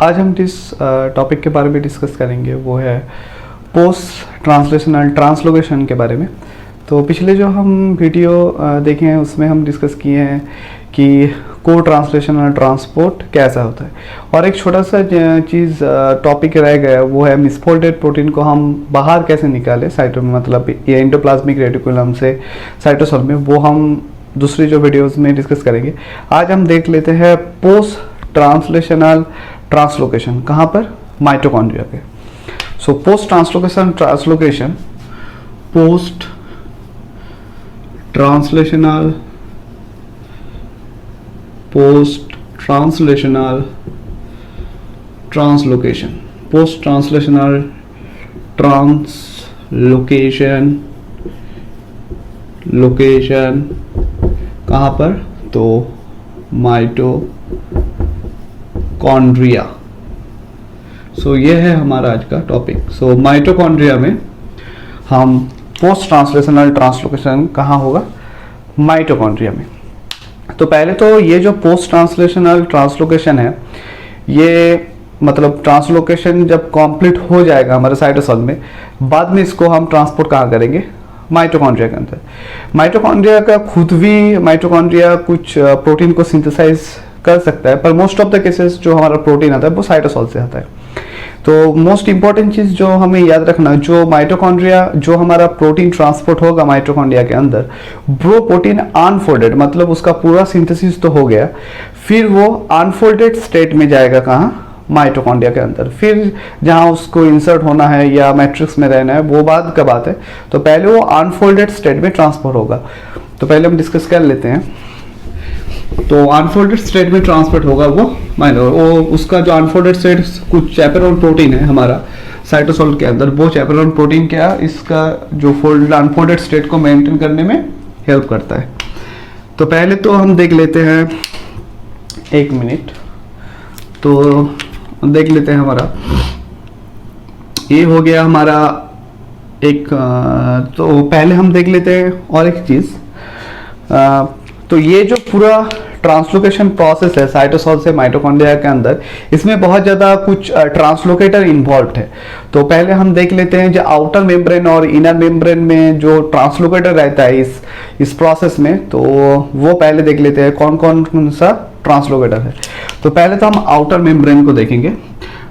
आज हम जिस टॉपिक के बारे में डिस्कस करेंगे वो है पोस्ट ट्रांसलेशनल ट्रांसलोकेशन के बारे में। तो पिछले जो हम वीडियो देखे हैं उसमें हम डिस्कस किए हैं कि को ट्रांसलेशनल ट्रांसपोर्ट कैसा होता है, और एक छोटा सा चीज़ टॉपिक रह गया वो है मिसफोल्डेड प्रोटीन को हम बाहर कैसे निकालें साइटो में, मतलब ये एंडोप्लाज्मिक रेटिकुलम से साइटोसोल में, वो हम दूसरी जो वीडियोस में डिस्कस करेंगे। आज हम देख लेते हैं पोस्ट ट्रांसलेशनल ट्रांसलोकेशन, कहाँ पर? माइटोकॉन्ड्रिया पे। So post translocation translocation, post translational post translational translocation, post translational translocation location कहाँ पर? तो माइटोकॉन्ड्रिया। सो ये है हमारा आज का टॉपिक। सो माइटोकॉन्ड्रिया में हम पोस्ट ट्रांसलेशनल ट्रांसलोकेशन कहाँ होगा? माइटोकॉन्ड्रिया में। तो पहले तो ये जो पोस्ट ट्रांसलेशनल ट्रांसलोकेशन है, ये मतलब ट्रांसलोकेशन जब कंप्लीट हो जाएगा हमारे साइटोसोल में, बाद में इसको हम ट्रांसपोर्ट कहाँ करेंगे? माइटोकॉन्ड्रिया के अंदर। माइटोकॉन्ड्रिया का खुद भी माइटोकॉन्ड्रिया कुछ प्रोटीन को सिंथेसाइज कर सकता है, पर मोस्ट ऑफ द केसेस जो हमारा प्रोटीन आता है वो साइटोसोल से आता है। तो मोस्ट इंपॉर्टेंट चीज़ जो हमें याद रखना, जो माइटोकॉन्ड्रिया जो हमारा प्रोटीन ट्रांसपोर्ट होगा माइटोकॉन्ड्रिया के अंदर, वो प्रोटीन अनफोल्डेड, मतलब उसका पूरा सिंथेसिस तो हो गया, फिर वो अनफोल्डेड स्टेट में जाएगा कहाँ? माइटोकॉन्ड्रिया के अंदर। फिर जहाँ उसको इंसर्ट होना है या मैट्रिक्स में रहना है वो बाद का बात है। तो पहले वो अनफोल्डेड स्टेट में ट्रांसफर होगा। तो पहले हम डिस्कस कर लेते हैं। तो अनफोल्डेड स्टेट में ट्रांसफर होगा वो उसका जो अनफोल्डेड स्टेट कुछ चैपेरोन प्रोटीन है हमारा साइटोसोल के अंदर, वो चैपेरोन प्रोटीन क्या इसका जो अनफोल्डेड स्टेट को मेंटेन करने में हेल्प करता है। तो पहले तो हम देख लेते हैं, एक मिनट, तो देख लेते हैं हमारा ये हो गया हमारा एक। तो पहले हम देख लेते हैं और एक चीज, तो ये जो पूरा ट्रांसलोकेशन प्रोसेस है साइटोसोल से माइटोकॉन्ड्रिया के अंदर, इसमें बहुत ज़्यादा कुछ ट्रांसलोकेटर इन्वॉल्व है। तो पहले हम देख लेते हैं जो आउटर मेम्ब्रेन और इनर मेम्ब्रेन में जो ट्रांसलोकेटर रहता है इस प्रोसेस में, तो वो पहले देख लेते हैं कौन कौन सा ट्रांसलोकेटर है। तो पहले तो हम आउटर मेम्ब्रेन को देखेंगे।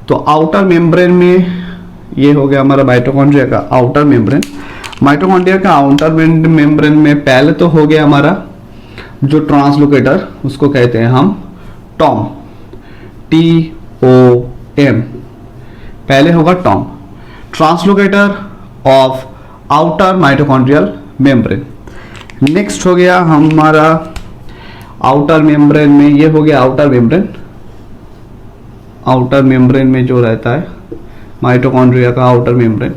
तो आउटर मेम्ब्रेन में ये हो गया हमारा माइटोकॉन्ड्रिया का आउटर मेम्ब्रेन। माइटोकॉन्ड्रिया का आउटर मेम्ब्रेन में पहले तो हो गया हमारा जो ट्रांसलोकेटर, उसको कहते हैं हम टॉम, TOM। पहले होगा TOM, translocator of outer mitochondrial membrane. Next हो गया हमारा आउटर मेम्ब्रेन में, ये हो गया आउटर मेम्ब्रेन। आउटर मेम्ब्रेन में जो रहता है माइटोकॉन्ड्रिया का आउटर मेम्ब्रेन,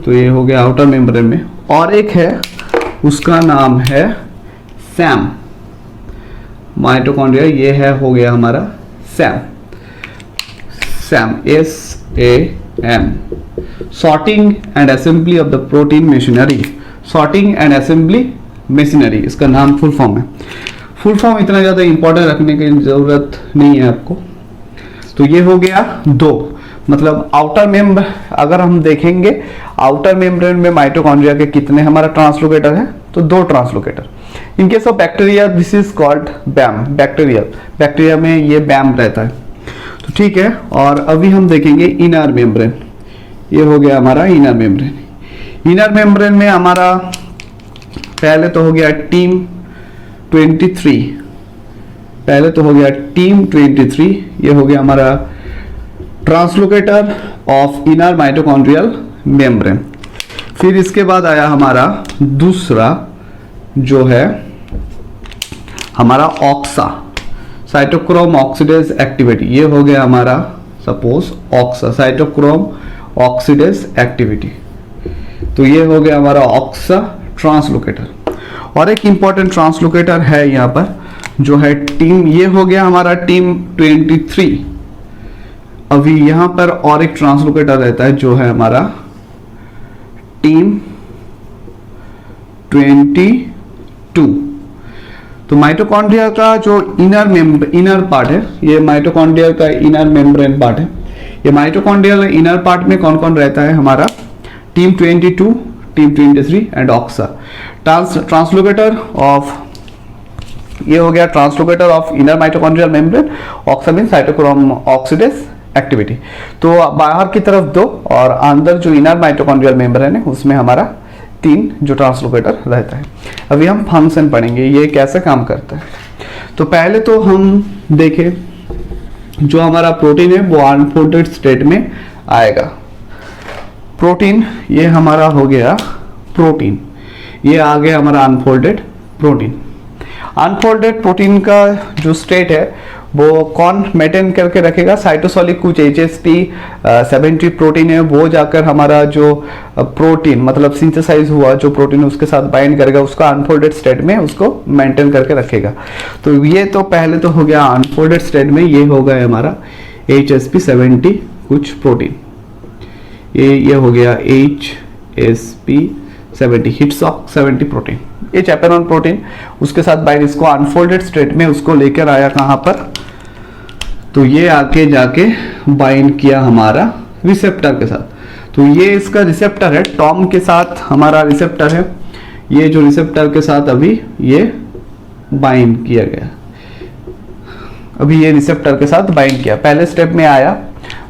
तो ये हो गया आउटर मेम्ब्रेन में। और एक है, उसका नाम है सैम। माइटोकॉन्ड्रिया ये है, हो गया हमारा Sam, SAM, sorting and assembly of the protein machinery. Sorting and assembly machinery इसका नाम फुल फॉर्म है। फुल फॉर्म इतना ज़्यादा इंपॉर्टेंट रखने की ज़रूरत नहीं है आपको। तो ये हो गया दो, मतलब आउटर मेम्ब्रेन अगर हम देखेंगे, आउटर मेम्ब्रेन में माइटोकॉन्ड्रिया के कितने हमारा ट्रांसलोकेटर है? तो दो translocator. In case of bacteria this is called BAM. Bacteria में ये बैम रहता है। तो ठीक है, और अभी हम देखेंगे इनर मेम्ब्रेन। ये हो गया हमारा इनर मेम्ब्रेन। इनर मेम्ब्रेन में हमारा पहले तो हो गया टीम 23। पहले तो हो गया टीम 23, ये हो गया हमारा ट्रांसलोकेटर ऑफ इनर माइटोकॉन्ड्रियल मेम्ब्रेन। फिर इसके बाद आया हमारा दूसरा जो है हमारा ऑक्सा, साइटोक्रोम ऑक्सीडेज एक्टिविटी। ये हो गया हमारा सपोज ऑक्सा, साइटोक्रोम ऑक्सीडेज एक्टिविटी। तो ये हो गया हमारा ऑक्सा ट्रांसलोकेटर। और एक इंपॉर्टेंट ट्रांसलोकेटर है यहाँ पर जो है टीम, ये हो गया हमारा टीम 23। अभी यहाँ पर और एक ट्रांसलोकेटर रहता है जो है हमारा टीम 22। तो माइटोकॉन्ड्रिया का जो इनर पार्ट है, ये माइटोकॉन्ड्रिया का इनर मेम्ब्रेन पार्ट है। ये माइटोकॉन्ड्रियल इनर पार्ट में कौन कौन रहता है हमारा, TIM 22, TIM 23 and OXA. Translocator of, ये हो गया translocator of inner mitochondrial membrane. OXA mean cytochrome oxidase activity. तो बाहर की तरफ 2 और अंदर जो इनर माइटोकॉन्ड्रियल मेम्ब्रेन है उसमें हमारा 3 जो ट्रांसलोकेटर रहता है। अभी हम फंक्शन पढ़ेंगे, ये कैसे काम करता है। तो पहले तो हम देखें, जो हमारा प्रोटीन है वो अनफोल्डेड स्टेट में आएगा। प्रोटीन, ये हमारा हो गया प्रोटीन, ये आ गया हमारा अनफोल्डेड प्रोटीन। अनफोल्डेड प्रोटीन का जो स्टेट है वो कौन मेंटेन करके रखेगा, साइटोसोलिक कुछ HSP 70 प्रोटीन है, वो जाकर हमारा जो प्रोटीन मतलब सिंथेसाइज हुआ जो प्रोटीन उसके साथ बाइंड करेगा, उसका अनफोल्डेड स्टेट में उसको मेंटेन करके रखेगा। तो ये तो पहले तो हो गया अनफोल्डेड स्टेट में, ये हो गया हमारा HSP 70 कुछ प्रोटीन, ये हो गया HSP 70 हिट्सॉक 70 प्रोटीन, ये चैपेरोन प्रोटीन उसके साथ बाइंड, इसको अनफोल्डेड स्टेट में उसको लेकर आया कहां पर, तो ये आके जाके बाइंड किया हमारा रिसेप्टर के साथ। तो ये इसका रिसेप्टर है, टॉम के साथ हमारा रिसेप्टर है, ये जो रिसेप्टर के साथ अभी ये बाइंड किया गया, अभी ये रिसेप्टर के साथ बाइंड किया, पहले स्टेप में आया,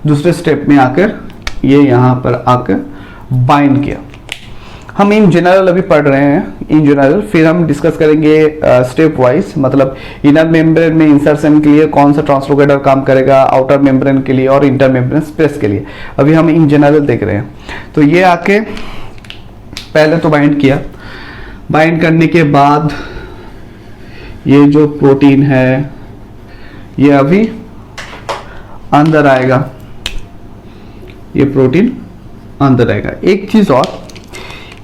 दूसरे स्टेप में आकर ये यहां पर आकर बाइंड किया। हम इन जनरल अभी पढ़ रहे हैं, इन जनरल, फिर हम डिस्कस करेंगे स्टेप वाइज, मतलब इनर मेम्ब्रेन में इंसर्शन के लिए कौन सा ट्रांसलोकेटर काम करेगा, आउटर मेम्ब्रेन के लिए और इंटर मेम्ब्रेन स्पेस के लिए। अभी हम इन जनरल देख रहे हैं। तो ये आके पहले तो बाइंड किया, बाइंड करने के बाद ये जो प्रोटीन है ये अभी अंदर आएगा, ये प्रोटीन अंदर आएगा। एक चीज और,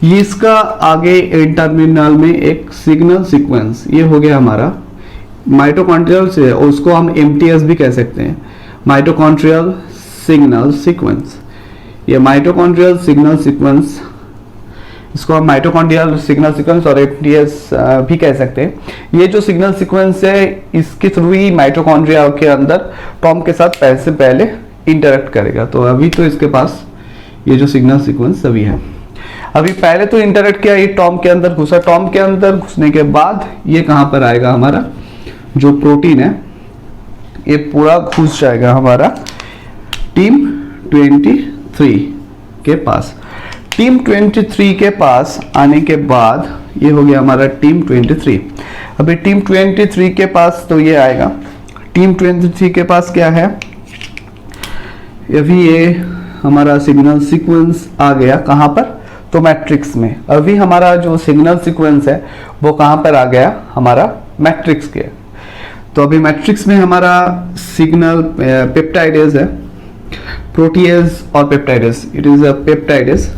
ये इसका आगे एंड टर्मिनल में एक सिग्नल सीक्वेंस, ये हो गया हमारा माइटोकॉन्ड्रियल से, उसको हम MTS भी कह सकते हैं, माइटोकॉन्ड्रियल सिग्नल सीक्वेंस। ये माइटोकॉन्ड्रियल सिग्नल सीक्वेंस, इसको हम माइटोकॉन्ड्रियल सिग्नल सीक्वेंस और MTS भी कह सकते हैं। ये जो सिग्नल सीक्वेंस है इसके थ्रू ही माइटोकॉन्ड्रिया के अंदर टॉम के साथ पहले इंटरेक्ट करेगा। तो अभी तो इसके पास ये जो सिग्नल सीक्वेंस अभी है, अभी पहले तो इंटरेक्ट किया, ये टॉम के अंदर घुसा, टॉम के अंदर घुसने के बाद ये कहां पर आएगा, हमारा जो प्रोटीन है ये पूरा घुस जाएगा हमारा टीम 23 के पास। टीम 23 के पास आने के बाद ये हो गया हमारा टीम 23। अभी टीम 23 के पास तो ये आएगा, टीम 23 के पास क्या है, अभी ये हमारा सिग्नल सीक्वेंस आ गया कहां पर, तो मैट्रिक्स में। अभी हमारा जो सिग्नल सीक्वेंस है वो कहां पर आ गया, हमारा मैट्रिक्स के। तो अभी मैट्रिक्स में हमारा सिग्नल पेप्टाइडेज है, प्रोटीएज और peptidase, it is a peptidase.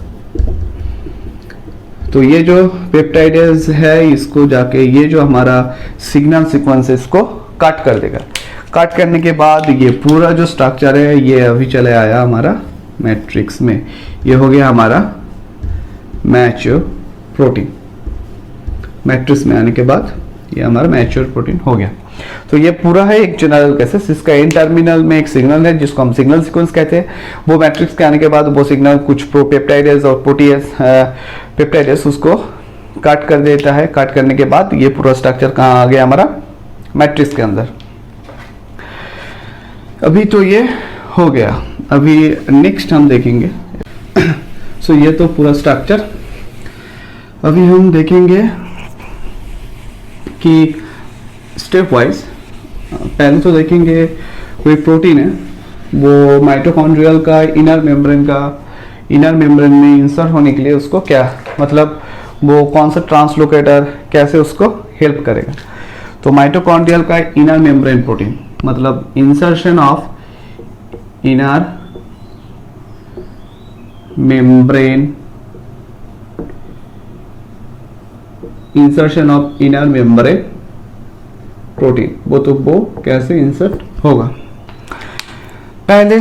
तो ये जो पेप्टाइडेज है इसको जाके ये जो हमारा सिग्नल सीक्वेंस है इसको काट कर देगा। काट करने के बाद ये पूरा जो स्ट्रक्चर है ये अभी चले आया हमारा मैट्रिक्स में, ये हो गया हमारा मैच्योर प्रोटीन। मैट्रिक्स में आने के बाद ये हमारा मैच्योर प्रोटीन हो गया। तो ये पूरा है एक जनरल केसेस, इसका एंड टर्मिनल में एक सिग्नल है जिसको हम सिग्नल सीक्वेंस कहते हैं। वो मैट्रिक्स के आने के बाद वो सिग्नल कुछ प्रोपेप्टाइडेज और प्रोटीएज पेप्टाइडेज उसको काट कर देता है। काट करने के बाद ये पूरा स्ट्रक्चर कहाँ आ गया, हमारा मैट्रिक्स के अंदर। अभी तो ये हो गया, अभी नेक्स्ट हम देखेंगे सो ये तो पूरा स्ट्रक्चर। अभी हम देखेंगे कि स्टेप वाइज, पहले तो देखेंगे कोई प्रोटीन है वो माइटोकॉन्ड्रियल का इनर मेम्ब्रेन में इंसर्ट होने के लिए उसको क्या मतलब वो कौन सा ट्रांसलोकेटर कैसे उसको हेल्प करेगा। तो माइटोकॉन्ड्रियल का इनर मेम्ब्रेन प्रोटीन मतलब insertion of inner membrane, insertion of inner membrane protein, वो कैसे इंसर्ट होगा। पहले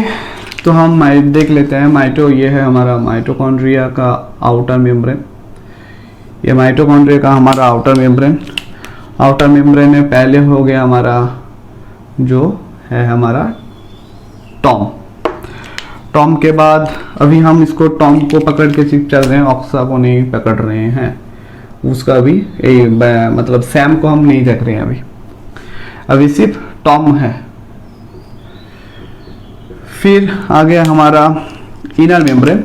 तो हम देख लेते हैं ये है हमारा माइटोकॉन्ड्रिया का आउटर मेम्ब्रेन, ये माइटोकॉन्ड्रिया का हमारा आउटर मेम्ब्रेन। आउटर मेम्ब्रेन में पहले हो गया हमारा जो है हमारा टॉम। टॉम के बाद अभी हम इसको टॉम को पकड़ के सिर्फ चल रहे हैं, ऑक्सा को नहीं पकड़ रहे हैं, उसका भी मतलब सैम को हम नहीं देख रहे हैं अभी सिर्फ टॉम है। फिर आ गया हमारा इनर मेम्ब्रेन।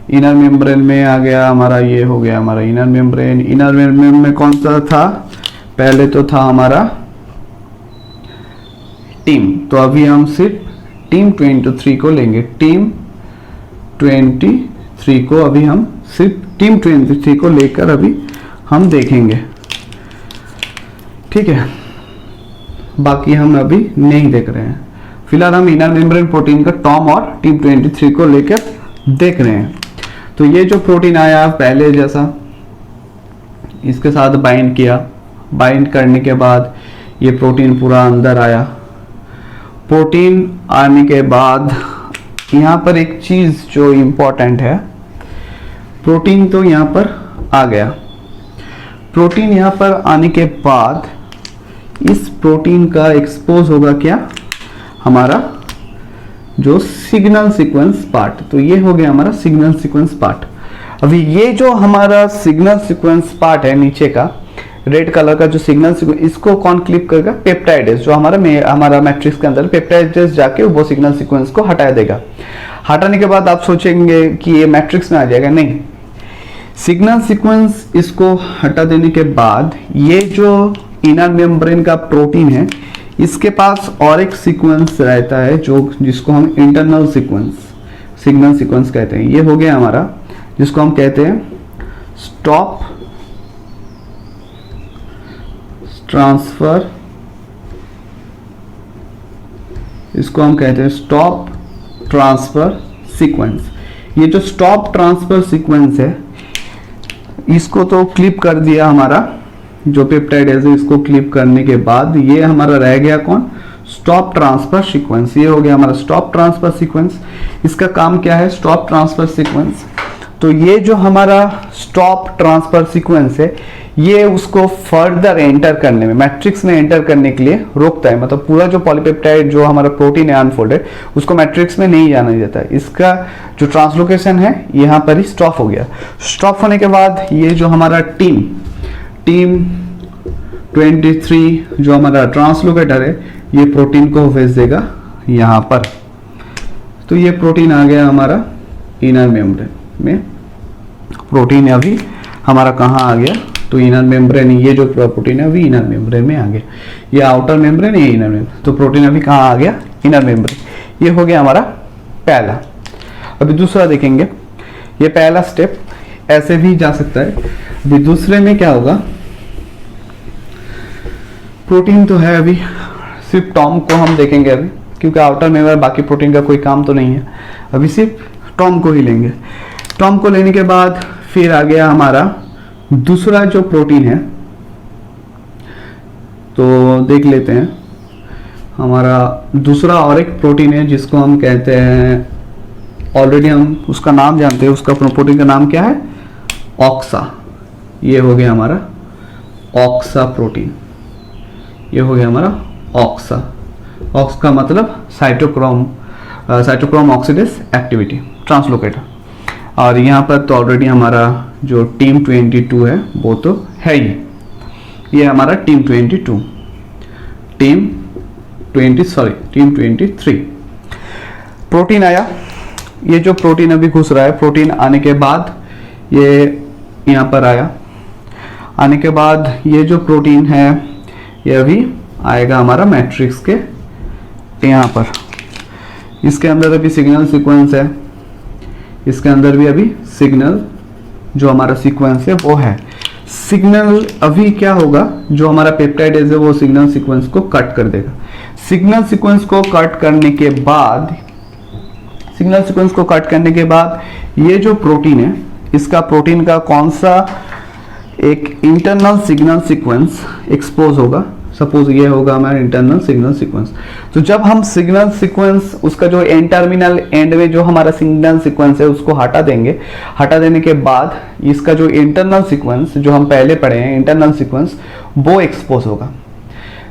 इनर मेम्ब्रेन में आ गया हमारा, ये हो गया हमारा इनर मेम्ब्रेन। इनर मेम्ब्रेन में कौन सा था, पहले तो था हमारा टीम, तो अभी हम सिर्फ टीम 23 को लेंगे। टीम 23 को अभी हम सिर्फ टीम 23 को लेकर अभी हम देखेंगे, ठीक है, बाकी हम अभी नहीं देख रहे हैं। फिलहाल हम इनर मेम्ब्रेन प्रोटीन का टॉम और टीम 23 को लेकर देख रहे हैं। तो ये जो प्रोटीन आया पहले जैसा, इसके साथ बाइंड किया, बाइंड करने के बाद ये प्रोटीन पूरा अंदर आया। प्रोटीन आने के बाद यहाँ पर एक चीज़ जो इम्पोर्टेंट है, प्रोटीन तो यहाँ पर आ गया। प्रोटीन यहाँ पर आने के बाद इस प्रोटीन का एक्सपोज होगा क्या, हमारा जो सिग्नल सीक्वेंस पार्ट। तो ये हो गया हमारा सिग्नल सीक्वेंस पार्ट। अभी ये जो हमारा सिग्नल सीक्वेंस पार्ट है नीचे का रेड कलर का जो सिग्नल सीक्वेंस, इसको कौन क्लिप करेगा, पेप्टाइडेज, जो हमारा मैट्रिक्स के अंदर पेप्टाइडेज जाके वो सिग्नल सीक्वेंस को हटा देगा। हटाने के बाद आप सोचेंगे कि ये मैट्रिक्स में आ जाएगा, नहीं, सिग्नल सीक्वेंस इसको हटा देने के बाद ये जो इनर मेम्ब्रेन का प्रोटीन है, इसके पास और एक सीक्वेंस रहता है जो जिसको हम इंटरनल सीक्वेंस, सिग्नल सीक्वेंस कहते हैं। ये हो गया हमारा, जिसको हम कहते हैं स्टॉप ट्रांसफर, इसको हम कहते हैं स्टॉप ट्रांसफर सीक्वेंस। ये जो स्टॉप ट्रांसफर सीक्वेंस है, इसको तो क्लिप कर दिया हमारा जो पेप्टाइडेज है, इसको क्लिप करने के बाद ये हमारा रह गया कौन, स्टॉप ट्रांसफर सीक्वेंस। ये हो गया हमारा स्टॉप ट्रांसफर सीक्वेंस। इसका काम क्या है, स्टॉप ट्रांसफर सीक्वेंस। तो ये जो हमारा स्टॉप ट्रांसफर सीक्वेंस है, ये उसको फर्दर एंटर करने में, मैट्रिक्स में एंटर करने के लिए रोकता है। मतलब पूरा जो पॉलीपेप्टाइड जो हमारा प्रोटीन है अनफोल्डेड, उसको मैट्रिक्स में नहीं जाने देता है। इसका जो ट्रांसलोकेशन है यहाँ पर ही स्टॉप हो गया। स्टॉप होने के बाद ये जो हमारा टीम 23 जो हमारा ट्रांसलोकेटर है, ये प्रोटीन को भेज देगा यहाँ पर। तो ये प्रोटीन आ गया हमारा इनर मेम्ब्रेन में। प्रोटीन अभी हमारा कहाँ आ गया, तो इनर मेम्ब्रेन, ये जो प्रोटीन है अभी इनर मेम्ब्रेन में आ गया। ये आउटर मेम्ब्रेन, ये इनर मेम्ब्रेन, तो प्रोटीन अभी कहाँ आ गया, इनर मेम्ब्रेन। ये हो गया हमारा पहला। अभी दूसरा देखेंगे। ये पहला स्टेप ऐसे भी जा सकता है। अभी दूसरे में क्या होगा, प्रोटीन तो है, अभी सिर्फ टॉम को हम देखेंगे अभी, क्योंकि आउटर मेम्ब्रेन बाकी प्रोटीन का कोई काम तो नहीं है। अभी सिर्फ टॉम को ही लेंगे। टॉम को लेने के बाद फिर आ गया हमारा दूसरा जो प्रोटीन है, तो देख लेते हैं। हमारा दूसरा और एक प्रोटीन है जिसको हम कहते हैं, ऑलरेडी हम उसका नाम जानते हैं, उसका प्रोटीन का नाम क्या है, ऑक्सा। ये हो गया हमारा ऑक्सा प्रोटीन। ये हो गया हमारा ऑक्सा। ऑक्स का मतलब साइटोक्रोम ऑक्सीडेज एक्टिविटी ट्रांसलोकेटर। और यहाँ पर तो ऑलरेडी हमारा जो टीम 22 है वो तो है ही। ये हमारा टीम 23 प्रोटीन आया। ये जो प्रोटीन अभी घुस रहा है, प्रोटीन आने के बाद ये यहाँ पर आया। आने के बाद ये जो प्रोटीन है ये अभी आएगा हमारा मैट्रिक्स के यहाँ पर। इसके अंदर अभी सिग्नल सीक्वेंस है, इसके अंदर भी अभी सिग्नल जो हमारा सीक्वेंस है वो है। सिग्नल अभी क्या होगा, जो हमारा पेप्टाइडेज है वो सिग्नल सीक्वेंस को कट कर देगा। सिग्नल सीक्वेंस को कट करने के बाद ये जो प्रोटीन है, इसका प्रोटीन का कौन सा एक इंटरनल सिग्नल सीक्वेंस एक्सपोज होगा। सपोज ये होगा हमारा इंटरनल सिग्नल सीक्वेंस। तो जब हम सिग्नल सीक्वेंस उसका जो एंड टर्मिनल एंड में जो हमारा सिग्नल सीक्वेंस है उसको हटा देंगे, हटा देने के बाद इसका जो इंटरनल सीक्वेंस जो हम पहले पढ़े हैं इंटरनल सीक्वेंस वो एक्सपोज होगा,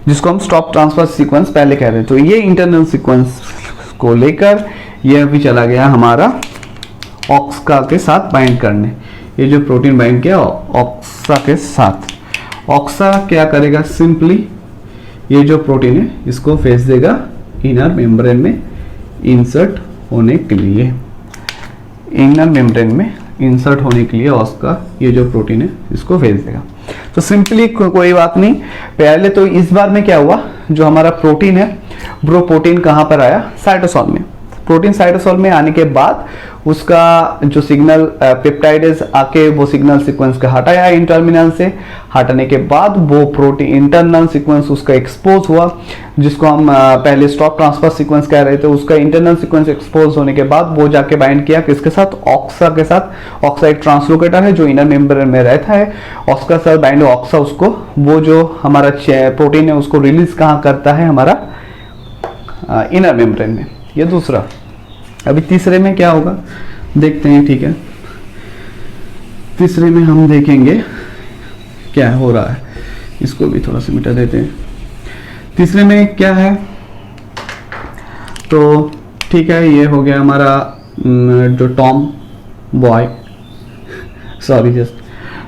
जिसको हम स्टॉप ट्रांसफर सीक्वेंस पहले कह रहे हैं। तो ये इंटरनल सीक्वेंस को लेकर यह भी चला गया हमारा ऑक्सा के साथ बाइंड करने। ये जो प्रोटीन बाइंड किया ऑक्सा के साथ, ऑक्सा क्या करेगा, सिंपली ये जो प्रोटीन है इसको भेज देगा इनर मेम्ब्रेन में इंसर्ट होने के लिए। इनर मेम्ब्रेन में इंसर्ट होने के लिए ऑक्सा ये जो प्रोटीन है इसको भेज देगा। तो सिंपली कोई बात नहीं। पहले तो इस बार में क्या हुआ, जो हमारा प्रोटीन है वो प्रोटीन कहाँ पर आया, साइटोसोल में। प्रोटीन साइटोसोल में आने के बाद उसका जो सिग्नल पेप्टाइडेज आके वो सिग्नल सीक्वेंस का हटाया इन टर्मिनल से, हटाने के बाद वो प्रोटीन इंटरनल सीक्वेंस उसका एक्सपोज हुआ, जिसको हम पहले स्टॉप ट्रांसफर सीक्वेंस कह रहे थे। उसका इंटरनल सीक्वेंस एक्सपोज होने के बाद वो जाके बाइंड किया किसके साथ, ऑक्सा के साथ। ऑक्सा एक ट्रांसलोकेटर है जो इनर मेम्ब्रेन में रहता है। ऑक्सा साथ बाइंड ऑक्सा उसको वो जो हमारा प्रोटीन है उसको रिलीज कहाँ करता है, हमारा इनर मेम्ब्रेन में। ये दूसरा। अभी तीसरे में क्या होगा देखते हैं, ठीक है। तीसरे में हम देखेंगे क्या हो रहा है, इसको भी थोड़ा सा मिटा देते हैं। तीसरे में क्या है, तो ठीक है, ये हो गया हमारा जो टॉम बॉय, सॉरी जस्ट,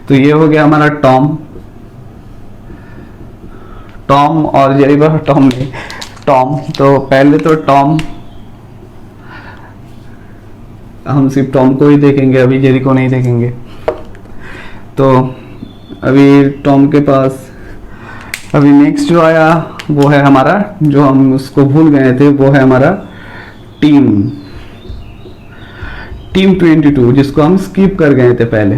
तो ये हो गया हमारा टॉम और जेरी, टॉम नहीं, टॉम। तो पहले तो टॉम, हम सिर्फ टॉम को ही देखेंगे, अभी जेरी को नहीं देखेंगे। तो अभी टॉम के पास अभी नेक्स्ट जो आया वो है हमारा, जो हम उसको भूल गए थे, वो है हमारा टीम 22, जिसको हम स्किप कर गए थे पहले।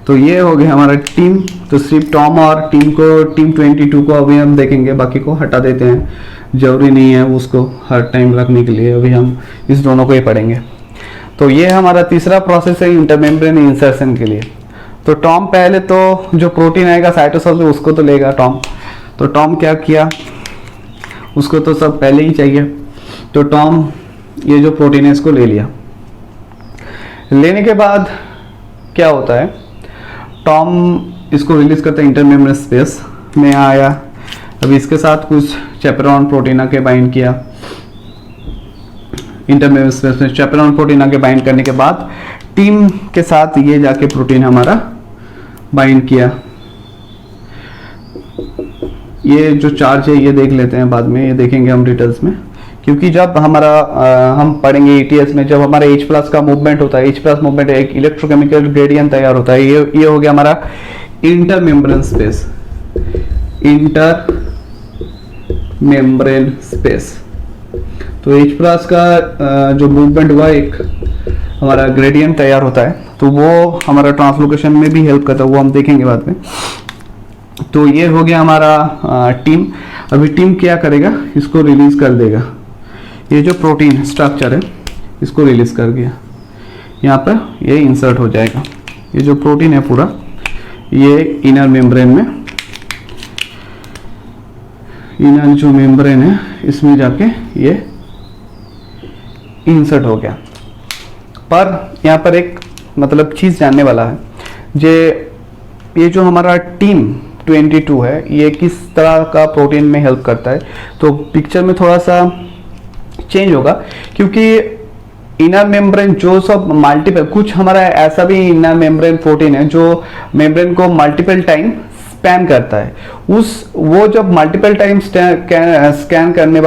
तो ये हो गया हमारा टीम। तो सिर्फ टॉम और टीम 22 को अभी हम देखेंगे, बाकी को हटा देते हैं, जरूरी नहीं है उसको हर टाइम रखने के लिए। अभी हम इस दोनों को ही पढ़ेंगे। तो ये हमारा तीसरा प्रोसेस है इंटरमेम्ब्रेन इंसर्शन के लिए। तो टॉम पहले तो जो प्रोटीन आएगा साइटोसोल से उसको तो लेगा टॉम। तो टॉम क्या किया, उसको तो सब पहले ही चाहिए। तो टॉम ये जो प्रोटीन है इसको ले लिया। लेने के बाद क्या होता है, टॉम इसको रिलीज करता है इंटरमेम्ब्रेन स्पेस में आया। अभी इसके साथ कुछ चैपेरोन प्रोटीन आके बाइंड किया, इंटरमेम्ब्रेन स्पेस में चैपेरोन प्रोटीन आके बाइंड करने के बाद टीम के साथ ये जाके प्रोटीन हमारा बाइंड किया। ये जो चार्ज है ये देख लेते हैं बाद में, ये देखेंगे हम डिटेल्स में, क्योंकि जब हमारा हम पढ़ेंगे ETS में, जब हमारा H+ का मूवमेंट होता है, H+ मूवमेंट एक इलेक्ट्रोकेमिकल ग्रेडियंट तैयार होता है। ये हो गया हमारा इंटरमेम्ब्रेन स्पेस, इंटरमेम्ब्रेन स्पेस। तो H+ का जो मूवमेंट हुआ एक हमारा ग्रेडियंट तैयार होता है, तो वो हमारा ट्रांसलोकेशन में भी हेल्प करता है, वो हम देखेंगे बाद में। तो ये हो गया हमारा टीम। अभी टीम क्या करेगा, इसको रिलीज कर देगा। ये जो प्रोटीन स्ट्रक्चर है इसको रिलीज कर दिया, यहाँ पर ये इंसर्ट हो जाएगा। ये जो प्रोटीन है पूरा ये इनर मेम्ब्रेन में, इनर जो मेम्ब्रेन है इसमें जाके ये इंसर्ट हो गया। पर यहाँ पर एक मतलब चीज जानने वाला है, ये जो हमारा टीम 22 है ये किस तरह का प्रोटीन में हेल्प करता है। तो पिक्चर में थोड़ा सा चेंज होगा, क्योंकि इनर मेम्ब्रेन जो सब मल्टीपल, कुछ हमारा ऐसा भी इनर मेम्ब्रेन प्रोटीन है जो मेम्ब्रेन को मल्टीपल टाइम स्पैन करता है। वो जब मल्टीपल टाइम स्पैन करने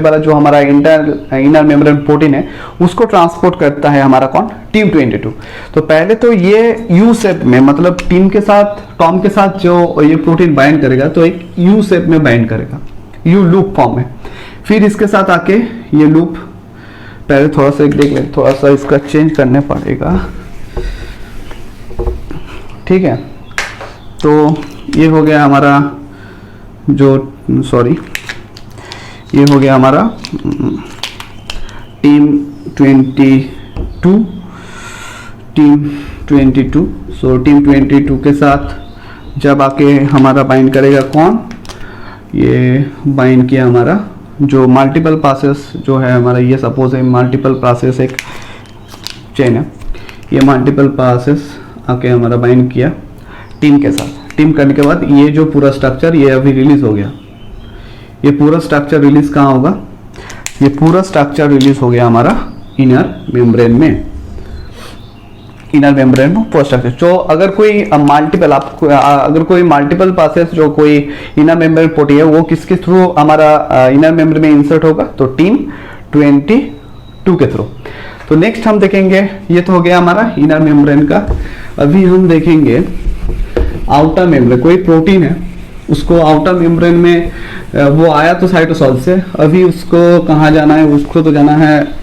वाला जो हमारा इनर मेम्ब्रेन प्रोटीन है उसको ट्रांसपोर्ट करता है हमारा कौन, टीम 22। तो पहले तो ये यू शेप में, मतलब टीम के साथ, टॉम के साथ जो ये प्रोटीन बाइंड करेगा तो एक यू शेप में बाइंड करेगा, यू लूप फॉर्म में। फिर इसके साथ आके ये लूप, पहले थोड़ा सा एक देख लें, थोड़ा सा इसका चेंज करने पड़ेगा, ठीक है। तो ये हो गया हमारा जो, सॉरी, ये हो गया हमारा टीम 22। सो टीम 22 के साथ जब आके हमारा बाइंड करेगा कौन, ये बाइंड किया हमारा जो मल्टीपल पासेस जो है हमारा, ये सपोज है मल्टीपल पासेस एक चेन है, ये मल्टीपल पासेस आके हमारा बाइंड किया टीम के साथ। टीम करने के बाद ये जो पूरा स्ट्रक्चर ये अभी रिलीज हो गया। ये पूरा स्ट्रक्चर रिलीज कहाँ होगा? ये पूरा स्ट्रक्चर रिलीज हो गया हमारा इनर मेम्ब्रेन में। इनर मेम्ब्रेन में पोस्ट स्ट्रक्चर। तो अगर कोई मल्टीपल अगर कोई मल्टीपल पासेस जो कोई इनर मेम्ब्रेन प्रोटीन है वो किसके थ्रू हमारा इनर मेम्ब्रेन में इंसर्ट होगा? तो टीम 22 के थ्रू। तो नेक्स्ट हम देखेंगे, ये तो हो गया हमारा इनर मेम्ब्रेन का। अभी हम देखेंगे आउटर मेम्ब्रेन। कोई प्रोटीन है उसको आउटर मेम्ब्रेन में वो आया तो साइटोसॉल से, अभी उसको कहाँ जाना है? उसको तो जाना है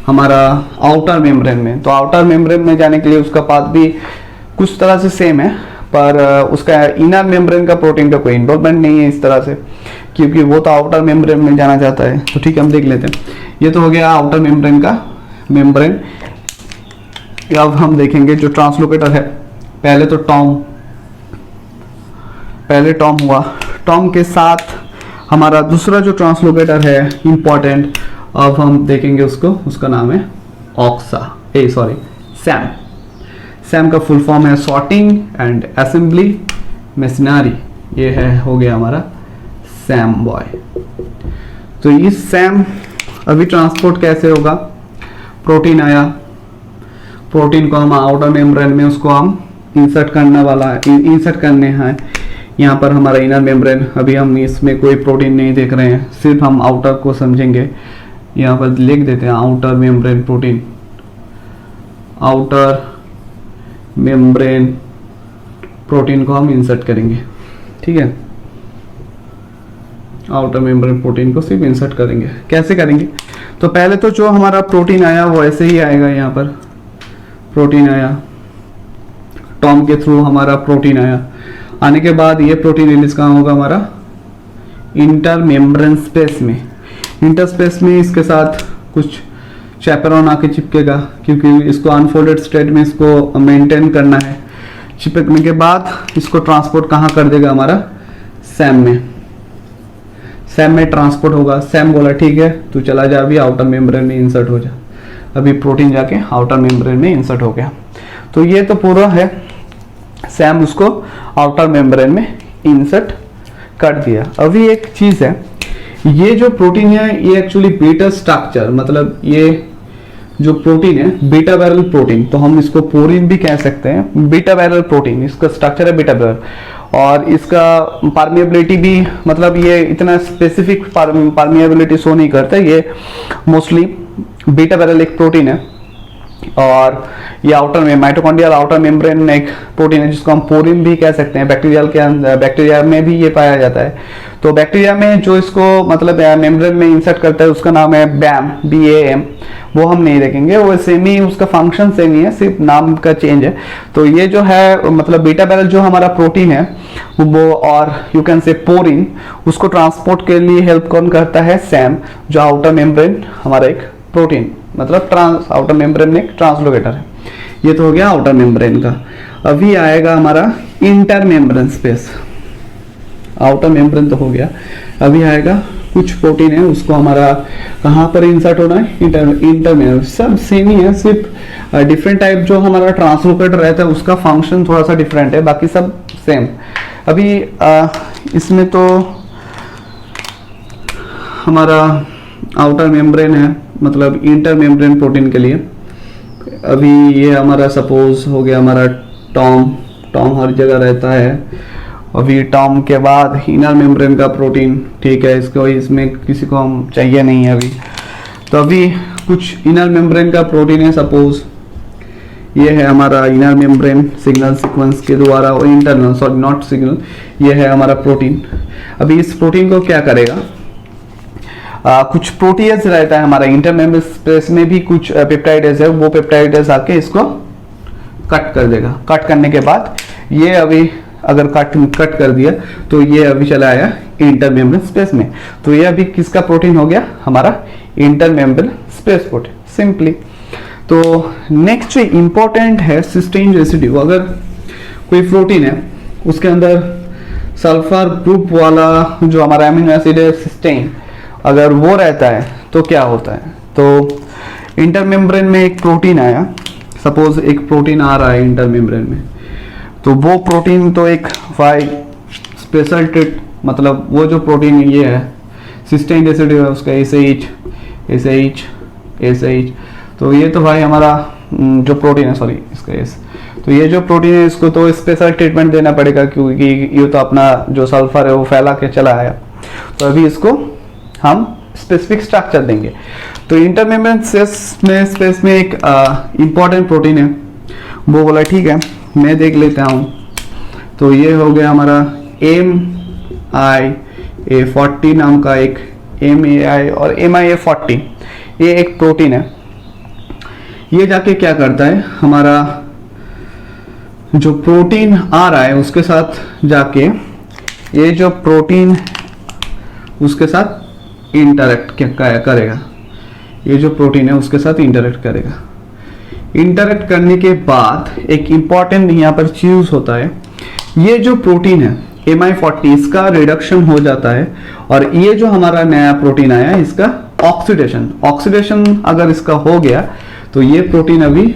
हमारा आउटर मेम्ब्रेन में। तो आउटर मेम्ब्रेन में जाने के लिए उसका पाथ भी कुछ तरह से सेम है, पर उसका इनर मेम्ब्रेन का प्रोटीन का कोई इन्वॉल्वमेंट नहीं है इस तरह से, क्योंकि वो तो आउटर मेम्ब्रेन में जाना चाहता है। तो ठीक है, हम देख लेते हैं। ये तो हो गया आउटर मेम्ब्रेन का मेम्ब्रेन। अब हम देखेंगे जो ट्रांसलोकेटर है। पहले तो पहले टॉम हुआ, टॉम के साथ हमारा दूसरा जो ट्रांसलोकेटर है इंपॉर्टेंट, अब हम देखेंगे उसको, उसका नाम है सैम। सैम का फुल फॉर्म है सॉर्टिंग एंड असेंबली मशीनरी। ये है हो गया हमारा सैम बॉय। तो ये सैम अभी ट्रांसपोर्ट कैसे होगा? प्रोटीन आया, प्रोटीन को हम आउटर मेम्ब्रेन में उसको हम इंसर्ट करने हैं। यहाँ पर हमारा इनर मेम्ब्रेन, अभी हम इसमें कोई प्रोटीन नहीं देख रहे हैं, सिर्फ हम आउटर को समझेंगे। यहाँ पर लिख देते हैं outer membrane protein, outer membrane protein को हम इंसर्ट करेंगे। ठीक है, आउटर मेम्ब्रेन प्रोटीन को सिर्फ इंसर्ट करेंगे। कैसे करेंगे? तो पहले तो जो हमारा प्रोटीन आया वो ऐसे ही आएगा। यहाँ पर प्रोटीन आया, टॉम के थ्रू हमारा प्रोटीन आया। आने के बाद ये प्रोटीन रिलीज कहाँ होगा? हमारा इंटर मेम्ब्रेन स्पेस में। इंटर स्पेस में इसके साथ कुछ चैपेरॉन आके चिपकेगा, क्योंकि इसको अनफोल्डेड स्टेट में इसको मेंटेन करना है। चिपकने के बाद इसको ट्रांसपोर्ट कहाँ कर देगा? हमारा सैम में। सैम में ट्रांसपोर्ट होगा। सैम बोला ठीक है तू चला जा, अभी आउटर मेम्ब्रेन में इंसर्ट हो जा। अभी प्रोटीन जाके आउटर मेम्ब्रेन में इंसर्ट हो गया। तो ये तो पूरा है, सैम उसको आउटर मेम्ब्रेन में इंसर्ट कर दिया। अभी एक चीज है, ये जो प्रोटीन है ये एक्चुअली बीटा स्ट्रक्चर, मतलब ये जो प्रोटीन है बीटा बैरल प्रोटीन, तो हम इसको पोरिन भी कह सकते हैं। बीटा बैरल प्रोटीन, इसका स्ट्रक्चर है बीटा बैरल, और इसका परमिएबिलिटी भी, मतलब ये इतना स्पेसिफिक परमिएबिलिटी शो नहीं करता। ये मोस्टली बीटा बैरल एक प्रोटीन है, और ये आउटर में माइटोकॉन्ड्रियल आउटर मेम्ब्रेन में एक प्रोटीन है जिसको हम पोरिन भी कह सकते हैं। बैक्टीरिया में भी ये पाया जाता है। तो बैक्टीरिया में जो इसको मतलब मेम्ब्रेन में इंसर्ट करता है उसका नाम है BAM। वो हम नहीं देखेंगे, वो सेम ही, उसका फंक्शन सेम ही है, सिर्फ नाम का चेंज है। तो ये जो है मतलब बीटा बैरल जो हमारा प्रोटीन है वो, और यू कैन से पोरिन, उसको ट्रांसपोर्ट के लिए हेल्प कौन करता है? सैम, जो आउटर मेम्ब्रेन हमारा एक प्रोटीन, मतलब आउटर मेम्ब्रेन में एक ट्रांसलोकेटर है। ये तो हो गया आउटर मेम्ब्रेन का। अभी आएगा हमारा inter membrane space. Outer membrane तो हो गया, अभी आएगा कुछ प्रोटीन है, उसको हमारा कहाँ पर इंसर्ट होना है? Inter membrane. सब सेम ही है, सिर्फ डिफरेंट टाइप जो हमारा ट्रांसलोकेटर रहता है उसका फंक्शन थोड़ा सा डिफरेंट है, बाकी सब सेम। अभी इसमें तो हमारा आउटर मेम्ब्रेन है, मतलब इंटर मेम्ब्रेन प्रोटीन के लिए। अभी ये हमारा सपोज हो गया हमारा टॉम हर जगह रहता है। अभी टॉम के बाद इनर मेम्ब्रेन का प्रोटीन, ठीक है, इसको इसमें किसी को हम चाहिए नहीं है अभी। तो अभी कुछ इनर मेम्ब्रेन का प्रोटीन है, सपोज ये है हमारा इनर मेम्ब्रेन सिग्नल सीक्वेंस के द्वारा, और इंटरनल, सॉरी नॉट सिग्नल, ये है हमारा प्रोटीन। अभी इस प्रोटीन को क्या करेगा? कुछ प्रोटीएज रहता है हमारा इंटर मेम्ब्रेन स्पेस में भी, कुछ पेप्टाइडेज है, वो पेप्टाइडेज आके इसको कट कर देगा। कट करने के बाद ये अभी अगर कट कर दिया तो ये अभी चला आया इंटर मेम्ब्रेन स्पेस में। तो ये अभी किसका प्रोटीन हो गया? हमारा inter membrane space protein, simply. तो नेक्स्ट जो इंपॉर्टेंट है सिस्टीन रेसिड्यू। अगर कोई प्रोटीन है उसके अंदर सल्फर ग्रुप वाला जो हमारा अमीनो एसिड है सिस्टीन, अगर वो रहता है तो क्या होता है, तो इंटरमेम्ब्रेन में एक प्रोटीन आया, सपोज एक प्रोटीन आ रहा है इंटरमेम्ब्रेन में, तो वो प्रोटीन तो एक वाई स्पेशल ट्रीट, मतलब वो जो प्रोटीन ये है सिस्टीन रेसिड्यू है उसका एच, तो ये तो भाई हमारा जो प्रोटीन है, सॉरी इसका एस, तो ये जो प्रोटीन है इसको तो स्पेशल ट्रीटमेंट देना पड़ेगा क्योंकि ये तो अपना जो सल्फर है वो फैला के चला आया, तो अभी इसको हम स्पेसिफिक स्ट्रक्चर देंगे। तो इंटरमेम्ब्रेन स्पेस में एक इम्पॉर्टेंट प्रोटीन है, वो बोला ठीक है मैं देख लेता हूँ, तो ये हो गया हमारा MIA40 नाम का एक MAI और MIA40, ये एक प्रोटीन है। ये जाके क्या करता है, हमारा जो प्रोटीन आ रहा है उसके साथ जाके ये जो प्रोटीन उसके साथ इंटरेक्ट करेगा, ये जो प्रोटीन है उसके साथ इंटरेक्ट करेगा। इंटरेक्ट करने के बाद एक इम्पॉर्टेंट यहाँ पर चीज होता है, ये जो प्रोटीन है MI40 इसका रिडक्शन हो जाता है और ये जो हमारा नया प्रोटीन आया इसका ऑक्सीडेशन अगर इसका हो गया तो ये प्रोटीन अभी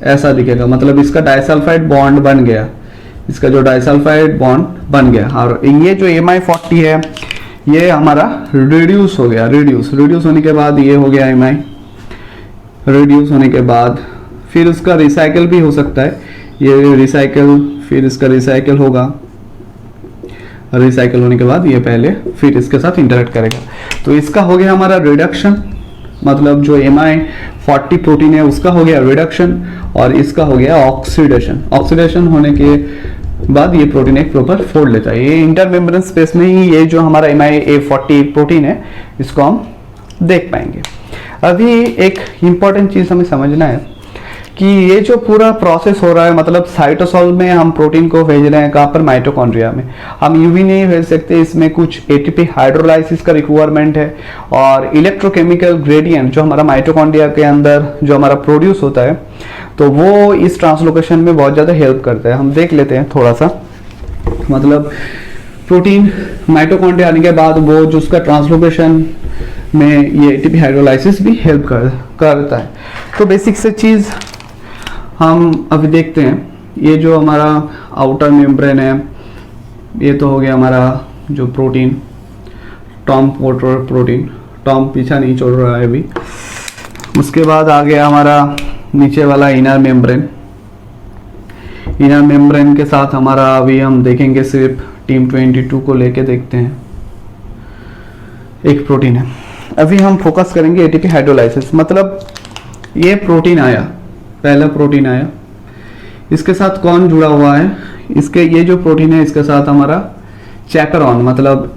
ऐसा दिखेगा, मतलब इसका डाइसल्फाइड बॉन्ड बन गया, इसका जो डाइसल्फाइड बॉन्ड बन गया, और ये जो MI40 है ये हमारा रिड्यूस हो गया, रिड्यूस होने के बाद ये हो गया MI, रिड्यूस होने के बाद फिर उसका रिसाइकल भी हो सकता है, ये रिसाइकल फिर इसका रिसाइकल होगा, रिसाइकल होने के बाद ये पहले फिर इसके साथ इंटरेक्ट करेगा, तो इसका हो गया हमारा रिडक्शन, मतलब जो MI40 प्रोटीन है उसका हो गया रिडक्शन और इसका हो गया ऑक्सीडेशन होने के बाद ये प्रोटीन एक प्रॉपर फोल्ड लेता है। ये इंटरमेम्ब्रेन स्पेस में ही ये जो हमारा MIA40 प्रोटीन है इसको हम देख पाएंगे। अभी एक इंपॉर्टेंट चीज हमें समझना है कि ये जो पूरा प्रोसेस हो रहा है, मतलब साइटोसोल में हम प्रोटीन को भेज रहे हैं, कहाँ पर, माइटोकॉन्ड्रिया में। हम यूवी नहीं भेज सकते, इसमें कुछ एटीपी हाइड्रोलाइसिस का रिक्वायरमेंट है और इलेक्ट्रोकेमिकल ग्रेडियंट जो हमारा माइटोकॉन्ड्रिया के अंदर जो हमारा प्रोड्यूस होता है तो वो इस ट्रांसलोकेशन में बहुत ज़्यादा हेल्प करता है। हम देख लेते हैं थोड़ा सा, मतलब प्रोटीन माइटोकॉन्ड्रिया आने के बाद वो जो उसका ट्रांसलोकेशन में ये एटीपी हाइड्रोलाइसिस भी हेल्प करता है। तो बेसिक से चीज़ हम अभी देखते हैं, ये जो हमारा आउटर मेम्ब्रेन है ये तो हो गया हमारा जो प्रोटीन टॉम पीछा नहीं छोड़ रहा है अभी। उसके बाद आ गया हमारा नीचे वाला इनर मेम्ब्रेन के साथ हमारा अभी हम देखेंगे सिर्फ टीम 22 को लेके देखते हैं, एक प्रोटीन है। अभी हम फोकस करेंगे एटीपी हाइड्रोलाइसिस, मतलब ये प्रोटीन आया, पहला प्रोटीन आया, इसके साथ कौन जुड़ा हुआ है, इसके ये जो प्रोटीन है इसके साथ हमारा चैपेरॉन, मतलब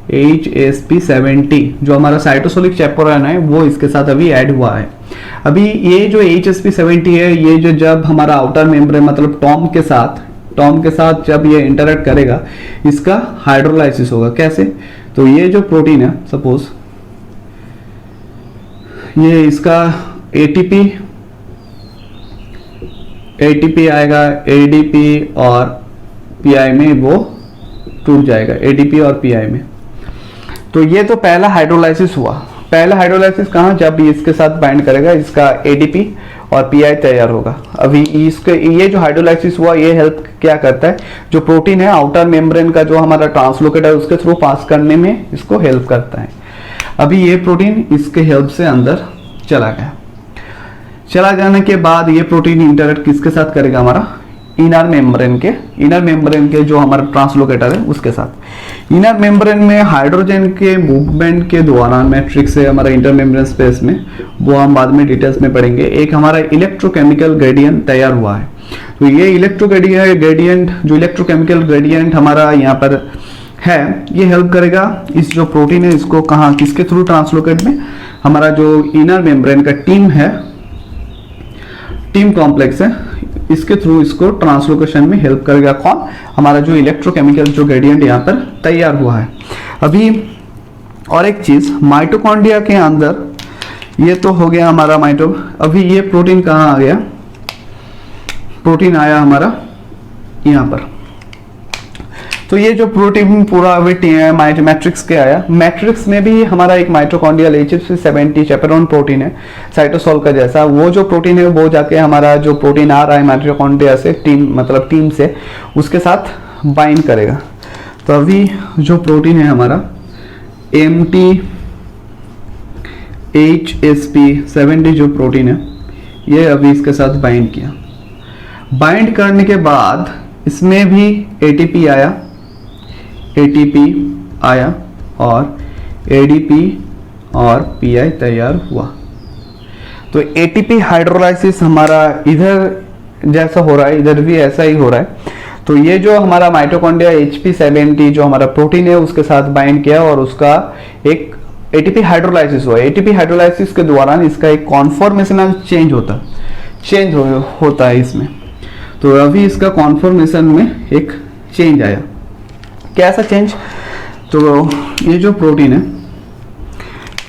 HSP70 जो हमारा साइटोसोलिक चैपेरॉन है वो इसके साथ अभी ऐड हुआ है। अभी ये जो HSP70 है ये जो जब हमारा आउटर मेम्ब्रेन मतलब टॉम के साथ जब ये इंटरेक्ट करेगा इसका हाइड्रोलाइसिस होगा। कैसे, तो ये जो प्रोटीन है सपोज ये इसका ATP आएगा, ADP और PI में वो टूट जाएगा, ADP और PI में। तो ये तो पहला हाइड्रोलाइसिस हुआ। पहला हाइड्रोलाइसिस कहाँ, जब इसके साथ बाइंड करेगा इसका ADP और PI तैयार होगा। अभी इसके ये जो हाइड्रोलाइसिस हुआ ये हेल्प क्या करता है, जो प्रोटीन है आउटर मेम्ब्रेन का जो हमारा ट्रांसलोकेट है उसके थ्रू पास करने में इसको हेल्प करता है। अभी ये प्रोटीन इसके हेल्प से अंदर चला जाने के बाद ये प्रोटीन इंटरेक्ट किसके साथ करेगा, हमारा इनर मेम्ब्रेन के जो हमारा ट्रांसलोकेटर है उसके साथ। इनर मेम्ब्रेन में हाइड्रोजन के मूवमेंट के दौरान मैट्रिक्स है हमारा इंटर मेम्ब्रेन स्पेस में, वो हम बाद में डिटेल्स में पढ़ेंगे। एक हमारा इलेक्ट्रोकेमिकल ग्रेडियंट तैयार हुआ है, तो ये इलेक्ट्रोकेमिकल ग्रेडियंट हमारा यहाँ पर है, ये हेल्प करेगा इस जो प्रोटीन है इसको कहाँ, किसके थ्रू, ट्रांसलोकेट में। हमारा जो इनर मेम्ब्रेन का टीम कॉम्प्लेक्स है इसके थ्रू इसको ट्रांसलोकेशन में हेल्प करेगा। कौन, हमारा जो इलेक्ट्रोकेमिकल जो ग्रेडियंट यहाँ पर तैयार हुआ है। अभी और एक चीज, माइटोकॉन्ड्रिया के अंदर ये तो हो गया हमारा अभी ये प्रोटीन कहाँ आ गया, प्रोटीन आया हमारा यहाँ पर, तो ये जो प्रोटीन पूरा मैट्रिक्स के आया, मैट्रिक्स में भी हमारा एक माइटोकॉन्ड्रियल HSP70 चैपेरोन प्रोटीन है साइटोसोल का जैसा, वो जो प्रोटीन है वो जाके हमारा जो प्रोटीन आ रहा है माइटोकॉन्ड्रिया से टीम से उसके साथ बाइंड करेगा। तो अभी जो प्रोटीन है हमारा MTHSP70 जो प्रोटीन है ये अभी इसके साथ बाइंड किया। बाइंड करने के बाद इसमें भी ATP आया और ADP और PI तैयार हुआ। तो ATP हाइड्रोलाइसिस हमारा इधर जैसा हो रहा है, इधर भी ऐसा ही हो रहा है। तो ये जो हमारा माइटोकॉन्ड्रिया HP70 जो हमारा प्रोटीन है उसके साथ बाइंड किया और उसका एक ATP हाइड्रोलाइसिस हुआ। ATP हाइड्रोलाइसिस के दौरान इसका एक कॉन्फॉर्मेशनल चेंज होता है इसमें। तो अभी इसका कॉन्फॉर्मेशन में एक चेंज आया। कैसा चेंज? तो ये जो प्रोटीन है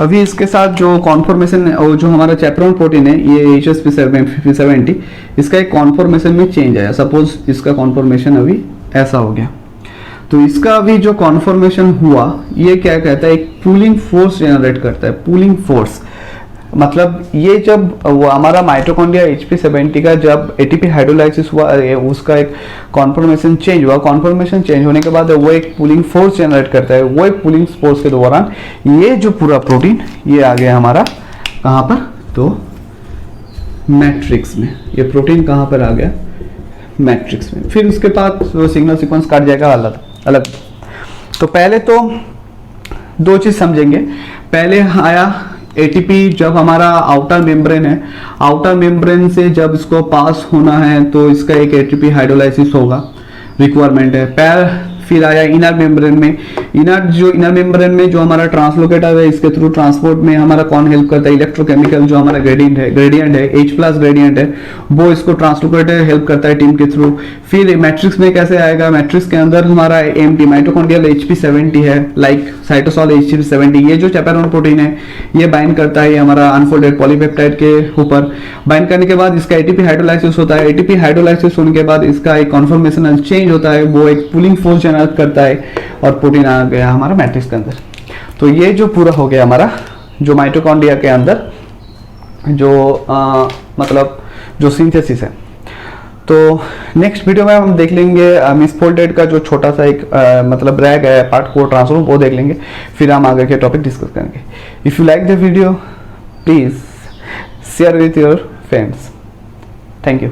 अभी इसके साथ जो कॉन्फॉर्मेशन और जो हमारा चैपेरोन प्रोटीन है ये HSP70 इसका एक कॉन्फॉर्मेशन में चेंज आया। सपोज इसका कॉन्फॉर्मेशन अभी ऐसा हो गया, तो इसका अभी जो कॉन्फॉर्मेशन हुआ ये क्या कहता है, एक पुलिंग फोर्स जनरेट करता है। पुलिंग फोर्स मतलब ये जब वो हमारा माइटोकॉन्ड्रिया HP70 का जब ATP हाइड्रोलाइसिस हुआ उसका एक कॉन्फॉर्मेशन चेंज हुआ। कॉन्फॉर्मेशन चेंज होने के बाद वो एक पुलिंग फोर्स जनरेट करता है। वो एक पुलिंग फोर्स के दौरान ये जो पूरा प्रोटीन ये आ गया हमारा कहाँ पर, तो मैट्रिक्स में। ये प्रोटीन कहाँ पर आ गया, मैट्रिक्स में। फिर उसके बाद वो सिग्नल सीक्वेंस काट जाएगा अलग। तो पहले तो दो चीज समझेंगे। पहले आया ATP जब हमारा आउटर मेम्ब्रेन है, आउटर मेम्ब्रेन से जब इसको पास होना है तो इसका एक ATP हाइड्रोलाइसिस होगा, रिक्वायरमेंट है। फिर आया इनर मेम्ब्रेन में। इनर मेम्ब्रेन में जो हमारा ट्रांसलोकेटर है इसके थ्रू ट्रांसपोर्ट में हमारा कौन हेल्प करता है, इलेक्ट्रोकेमिकल जो हमारा ग्रेडियंट है H+ ग्रेडियंट है वो इसको ट्रांसलोकेटर हेल्प करता है टीम के थ्रू। फिर मैट्रिक्स में कैसे आएगा, मैट्रिक्स के अंदर हमारा MT माइटोकॉन्ड्रियल HP70 है, लाइक साइटोसोल HP70। ये जो चैपेरोन प्रोटीन है ये बाइंड करता है हमारा अनफोल्डेड पॉलीपेप्टाइड के ऊपर। बाइंड करने के बाद इसका ATP हाइड्रोलाइसिस होता है। ATP हाइड्रोलाइसिस होने के बाद इसका एक कॉन्फॉर्मेशनल चेंज होता है, वो एक पुलिंग फोर्स जनरेट करता है और प्रोटीन आ गया हमारा मैट्रिक्स के अंदर। तो ये जो पूरा हो गया हमारा जो माइटोकॉन्ड्रिया के अंदर जो मतलब जो सिंथेसिस है। तो नेक्स्ट वीडियो में हम देख लेंगे मिसफोल्डेड का जो छोटा सा एक मतलब रैग है पार्ट 4 ट्रांसफॉर्म, वो देख लेंगे। फिर हम आगे के टॉपिक डिस्कस करेंगे। If you like the video please share with your friends. Thank you.